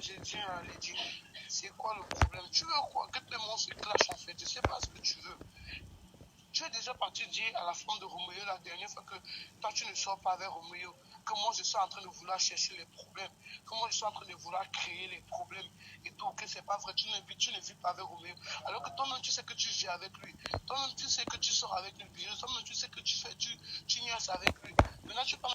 j'ai dit à Lady, c'est quoi le problème? Tu veux quoi? Que tes mots se clashent en fait. Je sais pas ce que tu veux. Tu es déjà parti dire à la femme de Roméo la dernière fois que toi tu ne sors pas avec Roméo, que moi je suis en train de vouloir chercher les problèmes, que moi je suis en train de vouloir créer les problèmes et tout, que c'est pas vrai, tu ne vis pas avec Roméo. Alors que toi-même tu sais que tu vis avec lui, toi-même tu sais que tu sors avec lui, toi-même tu sais que tu niaises avec lui. Maintenant tu parles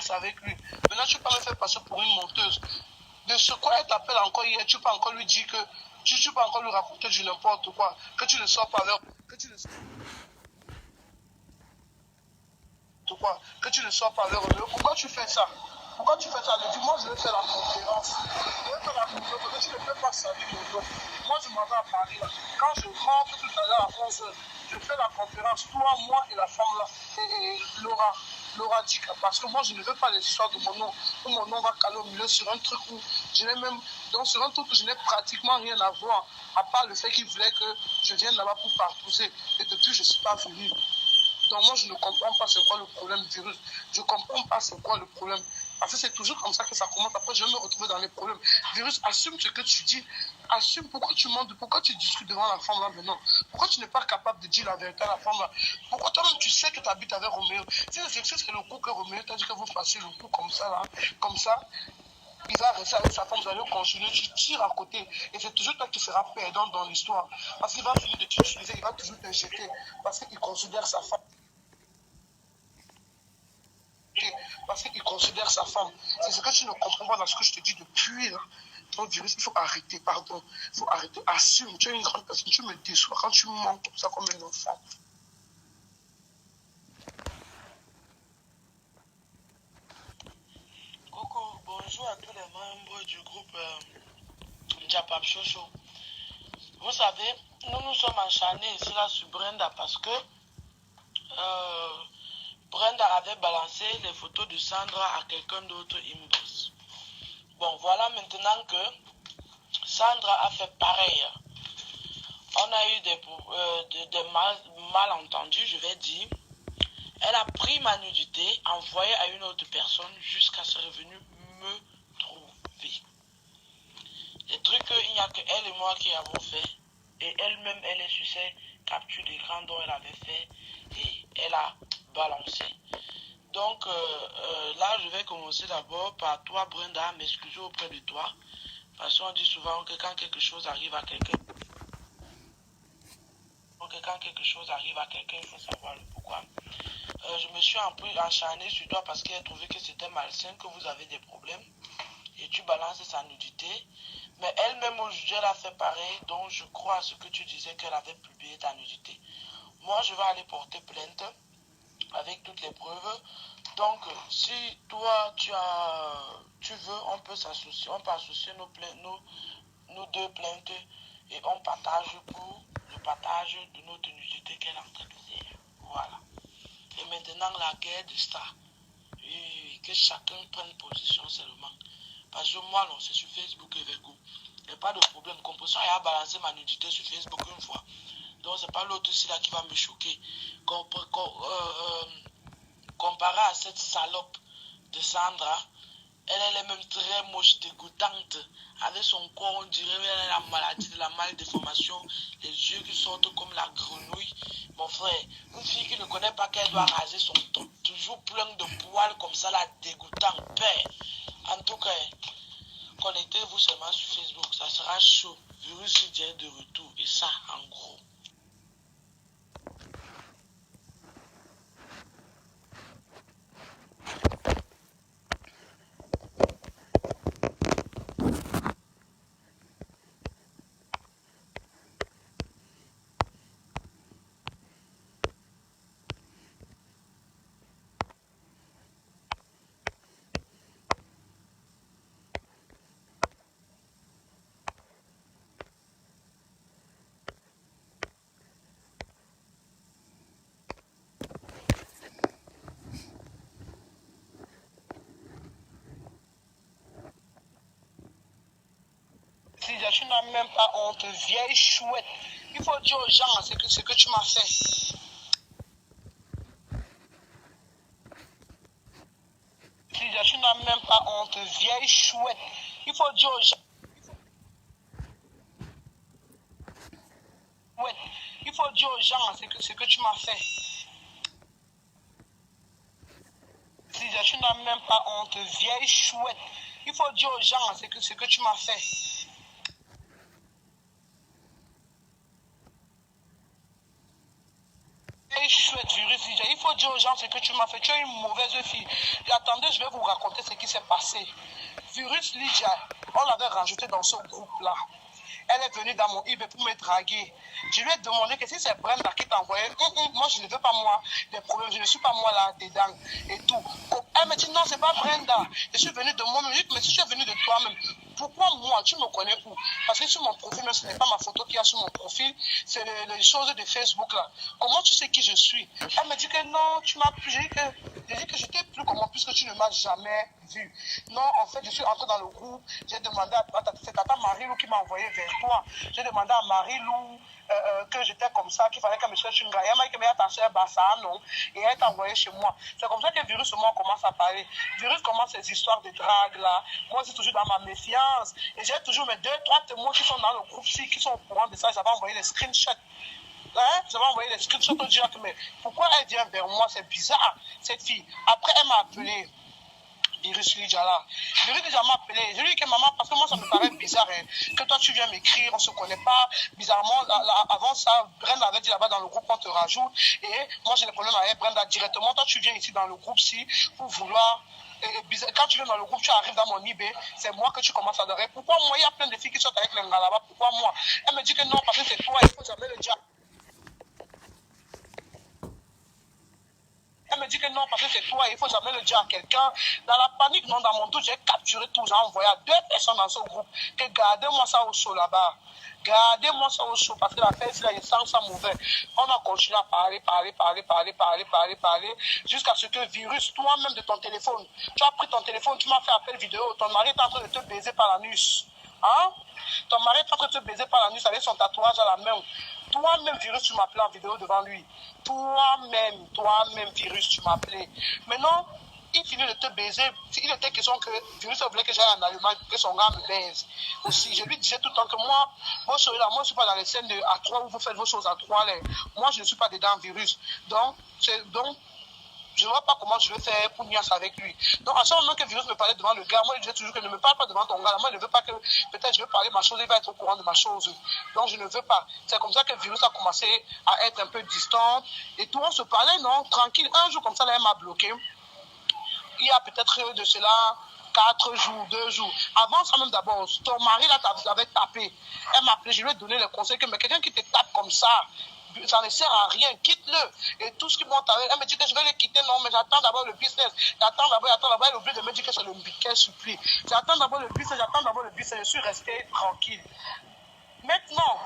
avec lui. Maintenant, tu peux me faire passer pour une menteuse. De ce quoi elle t'appelle encore hier, tu peux encore lui dire que tu peux encore lui raconter du n'importe quoi, que tu ne sors pas avec, que tu ne sors quoi, que tu ne sors pas avec Roméo. Pourquoi tu fais ça? Pourquoi tu fais ça? Le dimanche, je vais faire la conférence. Je vais faire la conférence parce que tu ne peux pas salir le dos. Moi, je m'en vais à Paris là. Quand je rentre tout à l'heure à 11h, je fais la conférence, toi, moi et la femme là, et Laura dit parce que moi je ne veux pas l'histoire de mon nom, où mon nom va caler au milieu sur un truc où je n'ai même, donc sur un truc où je n'ai pratiquement rien à voir, à part le fait qu'il voulait que je vienne là-bas pour partousser, et depuis je ne suis pas venu. Donc moi je ne comprends pas c'est quoi le problème virus, je ne comprends pas c'est quoi le problème. Parce que c'est toujours comme ça que ça commence. Après, je vais me retrouver dans les problèmes. Virus, assume ce que tu dis. Assume pourquoi tu mens, pourquoi tu discutes devant la femme là maintenant. Pourquoi tu n'es pas capable de dire la vérité à la femme là. Pourquoi toi-même tu sais que tu habites avec Roméo. Si c'est le coup que Roméo t'a dit que vous fassiez le coup comme ça là, comme ça, il va rester avec sa femme, vous allez continuer, tu tires à côté. Et c'est toujours toi qui seras perdant dans l'histoire. Parce qu'il va finir de t'utiliser, il va toujours t'injecter. Parce qu'il considère sa femme. Parce qu'il considère sa femme. C'est ce que tu ne comprends pas dans ce que je te dis depuis. Là. Donc, Virus, il faut arrêter, pardon. Il faut arrêter. Assume, tu es une grande personne. Tu me déçois quand tu mens comme ça, comme un enfant. Coucou, bonjour à tous les membres du groupe Japap Chocho. Vous savez, nous nous sommes enchaînés ici là sur Brenda parce que Brenda avait balancé les photos de Sandra à quelqu'un d'autre inbox. Bon, voilà maintenant que Sandra a fait pareil. On a eu des malentendus, je vais dire. Elle a pris ma nudité, envoyé à une autre personne jusqu'à ce revenu me trouver. Les trucs, il n'y a que elle et moi qui avons fait. Et elle-même, elle est sur ses captures d'écran dont elle avait fait. Et elle a balancé. Donc là, je vais commencer d'abord par toi, Brenda, m'excuser auprès de toi. Parce qu'on dit souvent que quand quelque chose arrive à quelqu'un, il faut savoir le pourquoi. Je me suis enchaîné sur toi parce qu'elle trouvait que c'était malsain, que vous avez des problèmes. Et tu balances sa nudité. Mais elle-même aujourd'hui, elle a fait pareil. Donc je crois à ce que tu disais qu'elle avait publié ta nudité. Moi, je vais aller porter plainte avec toutes les preuves. Donc, si toi, tu veux, on peut s'associer. On peut associer nos deux plaintes et on partage pour le partage de notre nudité qu'elle est en train de faire. Voilà. Et maintenant, la guerre de stars. Que chacun prenne position seulement. Parce que moi, non, c'est sur Facebook et Vego. Il n'y a pas de problème. Composition, il a balancé ma nudité sur Facebook une fois. Donc, c'est pas l'autre ici là qui va me choquer. Comparé à cette salope de Sandra, elle est même très moche, dégoûtante. Avec son corps, on dirait qu'elle a la maladie de la malformation. Les yeux qui sortent comme la grenouille. Mon frère, une fille qui ne connaît pas qu'elle doit raser son top. Toujours plein de poils comme ça, la dégoûtant. Père. En tout cas, connectez-vous seulement sur Facebook. Ça sera chaud. Virus vient de retour. Et ça, en gros. Tu n'as même pas honte, vieille chouette. Il faut dire aux gens ce que tu m'as fait. Lydia, tu n'as même pas honte, vieille chouette. Il faut dire aux gens. Ouais, il faut dire aux gens ce que tu m'as fait. Lydia, tu n'as même pas honte, vieille chouette. Il faut dire aux gens ce que tu m'as fait. Vieille chouette, virus, Lydia, il faut dire aux gens ce que tu m'as fait. Tu es une mauvaise fille. Et attendez, je vais vous raconter ce qui s'est passé. Virus, Lydia, on l'avait rajouté dans ce groupe-là. Elle est venue dans mon eBay pour me draguer. Je lui ai demandé que si c'est Brenda qui t'a envoyé, moi je ne veux pas moi des problèmes, je ne suis pas moi là dedans et tout. Elle me dit non, c'est pas Brenda. Je suis venue de moi-même, mais si tu es venue de toi-même, pourquoi moi, tu me connais où? Parce que sur mon profil, ce n'est pas ma photo qu'il y a sur mon profil, c'est les choses de Facebook là. Comment tu sais qui je suis? Elle me dit que non, tu m'as plus. J'ai dit que je t'ai plus comment puisque tu ne m'as jamais vu. Non, en fait, je suis entrée dans le groupe, j'ai demandé à c'est Tata Marie-Lou qui m'a envoyé vers toi. J'ai demandé à Marie-Lou que j'étais comme ça, qu'il fallait qu'elle me cherche une gars. Elle m'a dit que ta soeur Bassa, non. Et elle t'a envoyé chez moi. C'est comme ça que Virus et moi on commence à parler. Virus commence ces histoires de drague là. Moi, c'est toujours dans ma méfiance. Et j'ai toujours mes 2-3 témoins qui sont dans le groupe-ci, qui sont au courant de ça. J'avais envoyé les screenshots. Hein? J'avais envoyé les screenshots pour dire que mais pourquoi elle vient vers moi? C'est bizarre, cette fille. Après, elle m'a appelé. Virus Lydia là. Virus Lydia m'a appelé. Je lui ai dit que maman, parce que moi ça me paraît bizarre, hein, que toi tu viens m'écrire, on se connaît pas. Bizarrement, avant ça, Brenda avait dit là-bas dans le groupe qu'on te rajoute. Et moi j'ai le problème avec Brenda directement. Toi tu viens ici dans le groupe-ci pour vouloir. Quand tu viens dans le groupe, tu arrives dans mon eBay, c'est moi que tu commences à adorer. Pourquoi moi, il y a plein de filles qui sortent avec les gars là-bas? Pourquoi moi? Elle me dit que non, parce que c'est toi, il faut jamais le dire. Elle me dit que non, parce que c'est toi, il faut jamais le dire à quelqu'un. Dans la panique, non, dans mon doute, j'ai capturé tout, j'ai envoyé à 2 personnes dans ce groupe que gardez-moi ça au chaud là-bas. Gardez-moi ça au chaud parce que la fête, là, il sent ça mauvais. On a continué à parler, jusqu'à ce que virus, toi-même de ton téléphone, tu as pris ton téléphone, tu m'as fait appel vidéo, ton mari est en train de te baiser par l'anus. Hein? Ton mari est en train de te baiser par l'anus avec son tatouage à la main. Toi-même, virus, tu m'appelais en vidéo devant lui. Toi-même, virus, tu m'appelais. Maintenant, il finit de te baiser. Il était question que virus voulait que j'aille en Allemagne, que son gars me baise. Aussi, je lui disais tout le temps que moi je ne suis pas dans les scènes à 3 où vous faites vos choses à 3. Là. Moi, je ne suis pas dedans, virus. Donc, je ne vois pas comment je vais faire pour niasse avec lui. Donc, à ce moment que Virus me parlait devant le gars, moi, je disais toujours que ne me parle pas devant ton gars. Moi, je ne veux pas que, peut-être, je vais parler ma chose, il va être au courant de ma chose. Donc, je ne veux pas. C'est comme ça que Virus a commencé à être un peu distant. Et tout, on se parlait, non, tranquille. Un jour, comme ça, là, elle m'a bloqué. Il y a peut-être de cela 4 jours, 2 jours. Avant ça même d'abord, ton mari, là, t'avait tapé. Elle m'a appelé, je lui ai donné le conseil que, mais quelqu'un qui te tape comme ça, ça ne sert à rien, quitte-le. Et tout ce qui monte avec, elle me dit que je vais le quitter, non, mais j'attends d'abord le business. J'attends d'abord, elle oublie de me dire que c'est le qu'elle supplie. J'attends d'abord le business, je suis resté tranquille. Maintenant,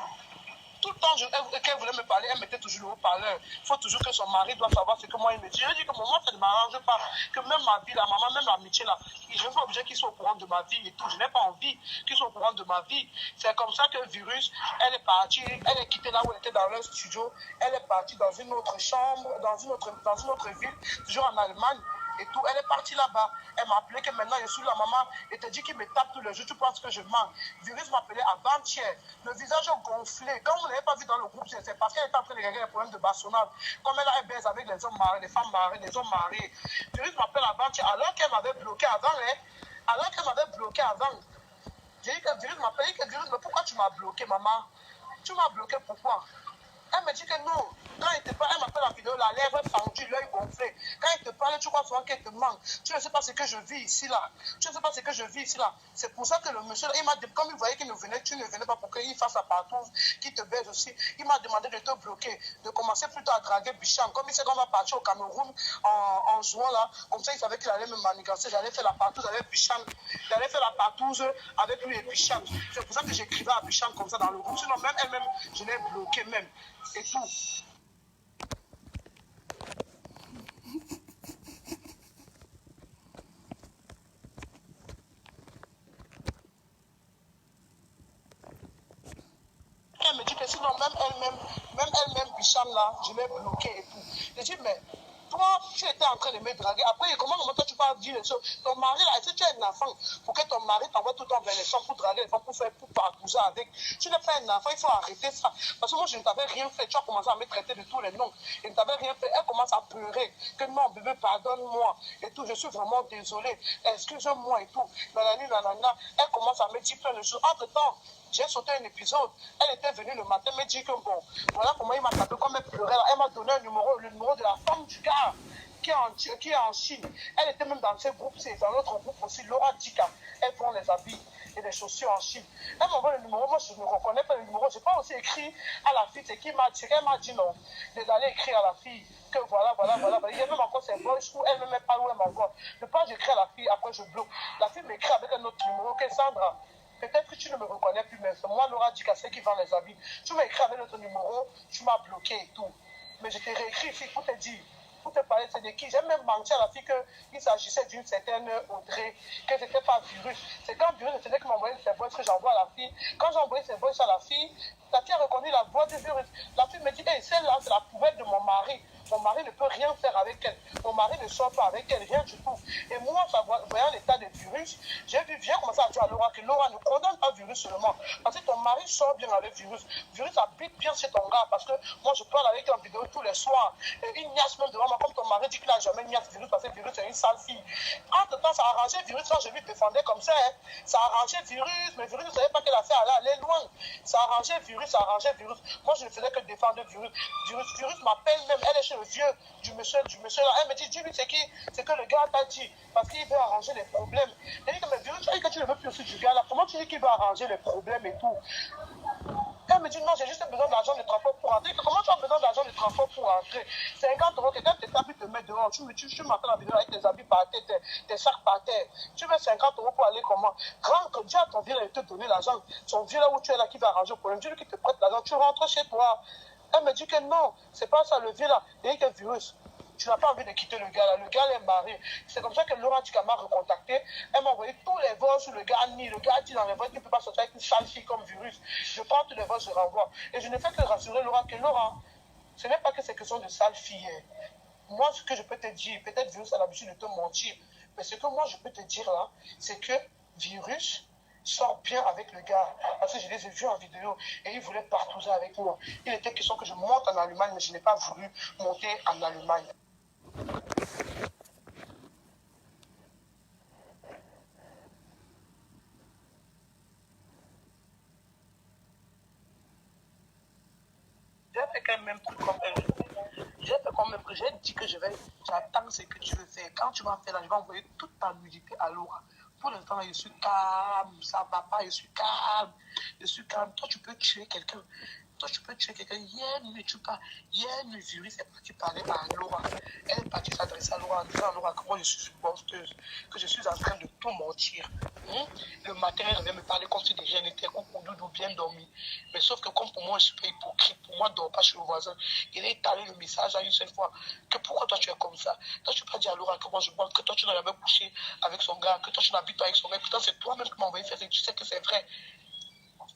tout le temps qu'elle voulait me parler, elle mettait toujours le haut-parleur. Il faut toujours que son mari doit savoir ce que moi il me dit. Je dis que moi, ça ne m'arrange pas. Que même ma vie, la maman, même l'amitié, là, je veux pas obligé qu'ils soient au courant de ma vie et tout. Je n'ai pas envie qu'ils soient au courant de ma vie. C'est comme ça que Virus, elle est partie, elle est quittée là où elle était dans leur studio. Elle est partie dans une autre chambre, dans une autre ville, toujours en Allemagne. Et tout, elle est partie là-bas. Elle m'a appelé que maintenant je suis la maman et te dit qu'il me tape tous les jours. Tu penses que je mens? Virus m'a appelé avant-hier. Le visage gonflé. Quand vous ne l'avez pas vu dans le groupe, c'est parce qu'elle est en train de régler les problèmes de bastonnage. Comme elle baise avec les hommes mariés, les femmes mariées, les hommes mariés. Virus m'appelle avant-hier alors qu'elle m'avait bloqué avant. J'ai dit que Virus m'appelle, que Virus, mais pourquoi tu m'as bloqué, maman? Tu m'as bloqué pourquoi? Elle me dit que non. Quand elle te parle, elle m'appelle en vidéo, la lèvre fendue, l'œil gonflé. Quand elle te parle, tu crois souvent qu'elle te manque. Tu ne sais pas ce que je vis ici, là. C'est pour ça que le monsieur, il m'a dit, comme il voyait qu'il ne venait, tu ne venais pas pour qu'il fasse la partouze, qu'il te baise aussi. Il m'a demandé de te bloquer, de commencer plutôt à draguer Bicham. Comme il sait qu'on va partir au Cameroun en juin, là, comme ça, il savait qu'il allait me manigancer. J'allais faire la partouze avec Bicham. J'allais faire la partouze avec lui et Bicham. C'est pour ça que j'écrivais à Bicham comme ça dans le groupe. Sinon, même elle-même, je l'ai bloqué même. Et tout. Elle me dit que sinon, même elle-même, Bicham là, je l'ai bloqué et tout. Je dis, mais toi, tu étais en train de me draguer. Après, comment toi tu vas dire les choses? Ton mari, là, est-ce que tu es un enfant pour que ton mari t'envoie tout le temps vers les femmes pour draguer les femmes, pour faire, pour parcourir avec? Tu n'es pas un enfant, il faut arrêter ça. Parce que moi, je ne t'avais rien fait. Tu as commencé à me traiter de tous les noms. Je ne t'avais rien fait. Elle commence à pleurer. Que non, bébé, pardonne-moi. Et tout, je suis vraiment désolée. Excuse-moi et tout. Nanani, nanana. Elle commence à me dire plein de choses. Entre-temps, j'ai sauté un épisode. Elle était venue le matin me dire que bon, voilà comment il m'a tapé, comme elle pleurait. Elle m'a donné un numéro, le numéro de la femme du gars qui est en Chine. Elle était même dans ce groupe, c'est dans notre groupe aussi, Laura Dika. Elles font les habits et les chaussures en Chine. Elle m'envoie le numéro, moi je ne reconnais pas le numéro. Je n'ai pas aussi écrit à la fille, c'est qui m'a tiré. Elle m'a dit non, d'aller écrire à la fille que voilà. Il y a même encore ses voices où elle ne met pas où elle m'envoie. Je pense j'écris à la fille, après je bloque. La fille m'écrit avec un autre numéro, que Sandra. Peut-être que tu ne me reconnais plus, mais c'est moi, Laura Dikassé, qui vend les habits. Tu m'as écrit avec notre numéro, tu m'as bloqué et tout. Mais je t'ai réécrit ici pour te dire, pour te parler, c'est de qui. J'ai même menti à la fille qu'il s'agissait d'une certaine Audrey, que ce n'était pas Virus. C'est quand Virus était qui m'a envoyé ses voix que j'envoie à la fille. Quand j'ai envoyé ses voix à la fille a reconnu la voix de Virus. La fille me dit, hey, celle-là, c'est la poubelle de mon mari. Mon mari ne peut rien faire avec elle. Mon mari ne sort pas avec elle, rien du tout. Et moi, voyant l'état de Virus, j'ai vu, viens commencer à dire à Laura que Laura ne condamne pas Virus seulement. Parce que ton mari sort bien avec Virus. Virus habite bien chez ton gars. Parce que moi, je parle avec elle en vidéo tous les soirs. Et il niasse même devant moi, comme ton mari dit qu'il n'a jamais niasse Virus parce que Virus est une sale fille. Entre-temps, ça a arrangé Virus quand je lui défendais comme ça. Hein. Ça a arrangé Virus, mais Virus ne savait pas qu'elle a fait aller loin. Ça a arrangé Virus, ça a arrangé Virus. Moi, je ne faisais que défendre Virus. Virus m'appelle même, elle est chez le vieux du monsieur là. Elle me dit, dis-lui, c'est qui? C'est que le gars t'a dit, parce qu'il veut arranger les problèmes. Elle dit, mais Virus, que tu ne veux plus aussi du gars là. Comment tu dis qu'il veut arranger les problèmes et tout? Elle me dit, non, j'ai juste besoin d'argent de transport pour rentrer. Comment tu as besoin d'argent de transport pour rentrer? 50 €, quelqu'un te tape, te met dehors. Tu m'attends la vidéo avec tes habits par terre, tes sacs par terre. Tu veux 50 € pour aller comment? Grand que Dieu à ton vieux là, il te donner l'argent. Son vieux là où tu es là qui va arranger le problème. Dieu qui te prête l'argent, tu rentres chez toi. Elle me dit que non, c'est pas ça le vieux là. Il y a un virus. Tu n'as pas envie de quitter le gars là. Le gars est marié. C'est comme ça que Laura Dika m'a recontacté. Elle m'a envoyé tous les vols sur le gars ni. Le gars dit dans les vols qu'il ne peut pas sortir avec une sale fille comme Virus. Je prends tous les vols, je renvoie. Et je ne fais que rassurer Laura que Laura, ce n'est pas que c'est question de sale fille. Moi, ce que je peux te dire, peut-être Virus a l'habitude de te mentir. Mais ce que moi je peux te dire là, c'est que Virus sort bien avec le gars. Parce que je les ai vus en vidéo et ils voulaient partager avec moi. Il était question que je monte en Allemagne, mais je n'ai pas voulu monter en Allemagne. J'ai fait quand même truc comme elle. J'ai fait comme même, j'ai dit que j'attends ce que tu veux faire. Quand tu vas faire là, je vais envoyer toute ta nudité à Laura. Pour l'instant, je suis calme, ça va pas, je suis calme. Toi, tu peux tuer quelqu'un. Hier, le Virus est parti parler à Laura. Elle est partie s'adresser à Laura en disant à Laura que moi je suis une menteuse, que je suis en train de tout mentir. Le matin, elle vient me parler comme si de rien n'était, coucou, doudou, bien dormi. Mais sauf que comme pour moi, je suis pas hypocrite, pour moi, dors pas chez le voisin. Il a étalé le message à une seule fois, que pourquoi toi tu es comme ça? Toi, tu peux pas dire à Laura que moi je pense que toi tu n'as jamais couché avec son gars, que toi tu n'habites pas avec son gars, pourtant c'est toi-même qui m'as envoyé faire, et tu sais que c'est vrai.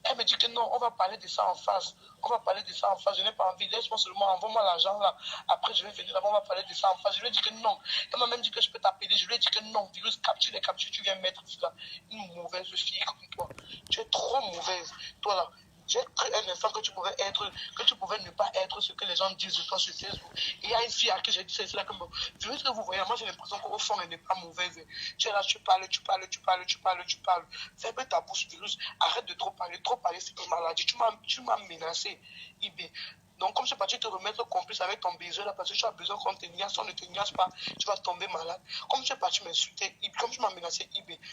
Elle me dit que non, on va parler de ça en face. Je n'ai pas envie. Laisse-moi seulement, envoie-moi l'argent là. Après, je vais venir là-bas, on va parler de ça en face. Je lui ai dit que non. Elle m'a même dit que je peux t'appeler. Je lui ai dit que non. Virus, capture les captures, tu viens mettre là. Une mauvaise fille comme toi. Tu es trop mauvaise. Toi là. J'ai cru un instant que tu pouvais ne pas être ce que les gens disent de toi sur Facebook. Et il y a une fille à qui j'ai dit, c'est là comme, Virus que vous voyez, moi j'ai l'impression qu'au fond elle n'est pas mauvaise. Tu es là, tu parles. Ferme ta bouche, Virus. Arrête de trop parler c'est une maladie. Tu m'as menacé. Donc, comme je suis parti te remettre complice avec ton baiser là, parce que tu as besoin qu'on te niasse, si on ne te niasse pas, tu vas tomber malade. Comme tu es parti m'insulter, comme tu m'as menacé,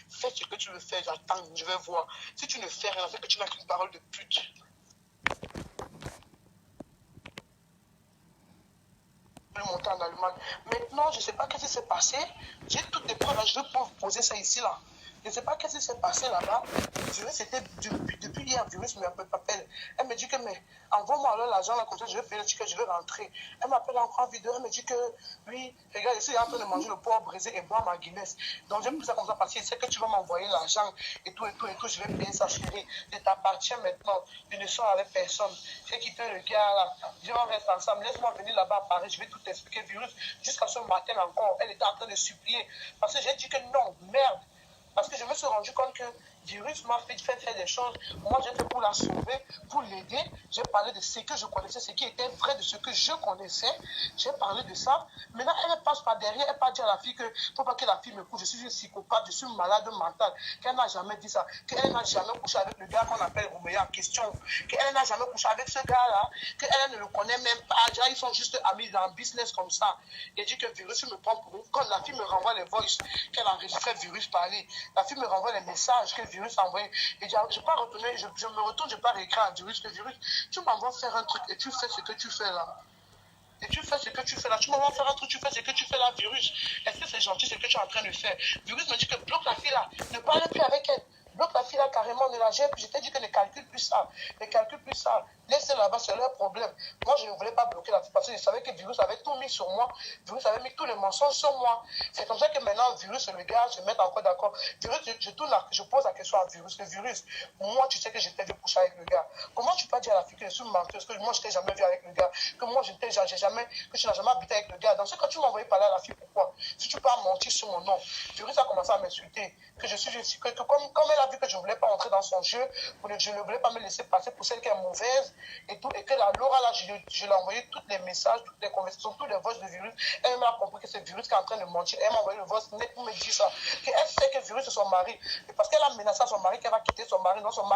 fais ce que tu veux faire, j'attends, je vais voir. Si tu ne fais rien, c'est que tu n'as qu'une parole de pute. Monter en Allemagne. Maintenant, je ne sais pas ce qui s'est passé. J'ai toutes les preuves là, je vais pas vous poser ça ici là. Je ne sais pas qu'est-ce qui s'est passé là-bas. C'était depuis hier, Virus m'appelle. Elle me dit que, mais envoie-moi alors l'argent là, comme ça, je vais payer le ticket, je vais rentrer. Elle m'appelle encore en vidéo, elle me dit que, oui, regarde, je suis en train de manger le porc brisé et boire ma Guinness. Donc, j'ai pris ça comme ça parce que je sais que tu vas m'envoyer l'argent et tout, je vais payer ça, chérie. Je t'appartiens maintenant. Je ne sors avec personne. J'ai quitté le gars là. Je on reste ensemble. Laisse-moi venir là-bas à Paris, je vais tout expliquer. Virus, jusqu'à ce matin encore, elle était en train de supplier. Parce que j'ai dit que non, merde. Parce que je me suis rendu compte que Virus m'a fait faire des choses. Moi, j'ai fait pour la sauver, pour l'aider. J'ai parlé de ce que je connaissais, ce qui était vrai de ce que je connaissais. J'ai parlé de ça. Maintenant, elle passe par derrière. Elle pas dire à la fille que faut pas que la fille me couche. Je suis une psychopathe, je suis malade mentale. Qu'elle n'a jamais dit ça. Qu'elle n'a jamais couché avec le gars qu'on appelle Roméa en question. Qu'elle n'a jamais couché avec ce gars-là. Qu'elle ne le connaît même pas. Déjà, ils sont juste amis dans un business comme ça. Et dit que Virus me prend pour une. Quand la fille me renvoie les voices qu'elle a enregistré Virus parler, la fille me renvoie les messages que Virus a envoyés. Et je ne pas retourner, je me retourne, je ne pas réécrire à Virus que Virus, tu m'envoies faire un truc et tu fais ce que tu fais là. Et tu fais ce que tu fais là. Tu m'envoies faire un truc, tu fais ce que tu fais là, Virus. Est-ce que c'est gentil ce que tu es en train de faire? Virus me dit que bloque la fille là, ne parle plus avec elle. Bloque la fille là carrément, ne la gère plus. Je t'ai dit que ne calcule plus ça. Ne calcule plus ça. Laisse-les là-bas, c'est leur problème. Moi, je ne voulais pas bloquer la fille parce que je savais que Virus avait tout mis sur moi. Virus avait mis tous les mensonges sur moi. C'est comme ça que maintenant, Virus et le gars se mettent encore d'accord. Virus, je pose la question à Virus. Le Virus, moi, tu sais que j'étais vu coucher avec le gars. Comment tu peux dire à la fille que je suis menteuse, que moi, je t'ai jamais vu avec le gars, que moi, j'ai jamais, que tu n'as jamais habité avec le gars. Dans ce cas, tu m'as envoyé parler à la fille, pourquoi? Si tu peux mentir sur mon nom. Virus a commencé à m'insulter. Que comme elle a vu que je ne voulais pas entrer dans son jeu, je ne voulais pas me laisser passer pour celle qui est mauvaise et tout, et que la Laura là, je lui ai envoyé tous les messages, toutes les conversations, tous les voix de Virus. Elle m'a compris que c'est Virus qui est en train de mentir. Elle m'a envoyé le voix net pour me dire ça. Qu'elle sait que Virus c'est son mari. Et parce qu'elle a menacé à son mari qu'elle va quitter son mari, non, son mari